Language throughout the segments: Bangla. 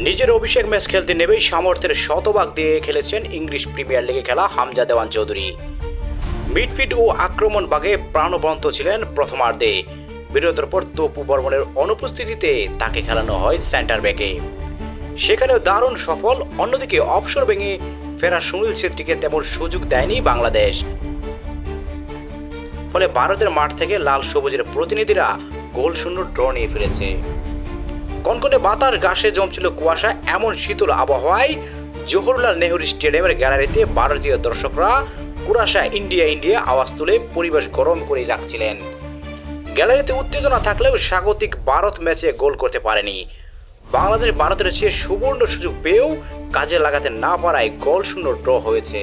নিজের অভিষেক ম্যাচ খেলতে নেমেই সামর্থ্যের শতভাগ দিয়ে খেলেছেন ইংলিশ প্রিমিয়ার লিগে খেলা হামজা দেওয়ান চৌধুরী। মিডফিল্ড ও আক্রমণ ভাগে প্রাণবন্ত ছিলেন প্রথমার্ধে। বিরতির পর তপু বর্মনের অনুপস্থিতিতে তাকে খেলানো হয় সেন্টার ব্যাকে, সেখানেও দারুণ সফল। অন্যদিকে অবসর ভেঙে ফেরা সুনীল ছেত্রীকে তেমন সুযোগ দেয়নি বাংলাদেশ। ফলে ভারতের মাঠ থেকে লাল সবুজের প্রতিনিধিরা গোল শূন্য ড্র নিয়ে ফিরেছে। কনকনে বাতাস, ঘাসে জমছিল কুয়াশা। এমন শীতল আবহাওয়ায় জওহরলাল নেহরু স্টেডিয়ামের গ্যালারিতে ভারতীয় দর্শকরা কুয়াশা ইন্ডিয়া ইন্ডিয়া আওয়াজ তুলে পরিবেশ গরম করে রাখছিলেন। গ্যালারিতে উত্তেজনা থাকলেও স্বাগতিক ভারত ম্যাচে গোল করতে পারেনি। বাংলাদেশ ভারতের চেয়ে সুবর্ণ সুযোগ পেয়েও কাজে লাগাতে না পারায় গোল শূন্য ড্র হয়েছে।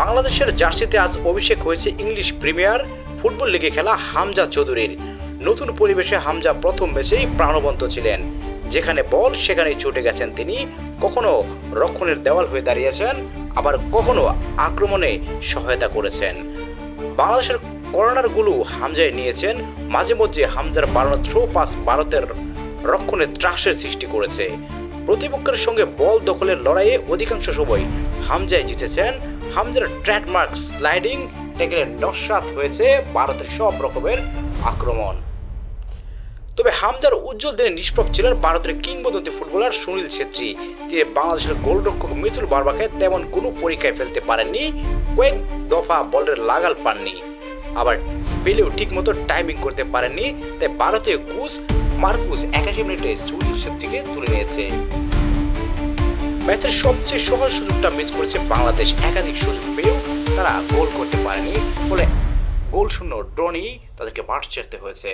বাংলাদেশের জার্সিতে আজ অভিষেক হয়েছে ইংলিশ প্রিমিয়ার ফুটবল লিগে খেলা হামজা চৌধুরীর। নতুন পরিবেশে হামজা প্রথম ম্যাচেই প্রাণবন্ত ছিলেন। যেখানে বল সেখানেই ছুটে গেছেন তিনি। কখনো রক্ষণের দেওয়াল হয়ে দাঁড়িয়েছেন, আবার কখনো আক্রমণে সহায়তা করেছেন। বাংলাদেশের কর্নারগুলো হামজায় নিয়েছেন। মাঝে মধ্যে হামজার বাড়ানো থ্রো পাস ভারতের রক্ষণে ত্রাসের সৃষ্টি করেছে। প্রতিপক্ষের সঙ্গে বল দখলের লড়াইয়ে অধিকাংশ সময় হামজায় জিতেছেন। হামজার ট্রেডমার্ক স্লাইডিং ট্যাকলে নস্যাৎ হয়েছে ভারতের সব রকমের আক্রমণ। তবে হামজার উজ্জ্বল দিনে নিষ্প্রভ ছিলেন ভারতের কিংবদন্তি ফুটবলার সুনীল ছেত্রী। তিনি বাংলাদেশের গোলরক্ষক মিতুল বারবাকে তেমন কোনো পরীক্ষায় ফেলতে পারেননি। কয়েক দফা বলের লাগাল পাননি, আবার পেলেও ঠিকমতো টাইমিং করতে পারেননি। তাই ভারতীয় কোচ মার্কুস 81 মিনিটে সুনীল ছেত্রীকে তুলে নিয়েছে। ম্যাচের সবচেয়ে সহজ সুযোগটা মিস করেছে বাংলাদেশ। একাধিক সুযোগ পেয়েও তারা গোল করতে পারেনি। ফলে গোল শূন্য ড্র নিয়েই তাদেরকে মাঠ ছেড়তে হয়েছে।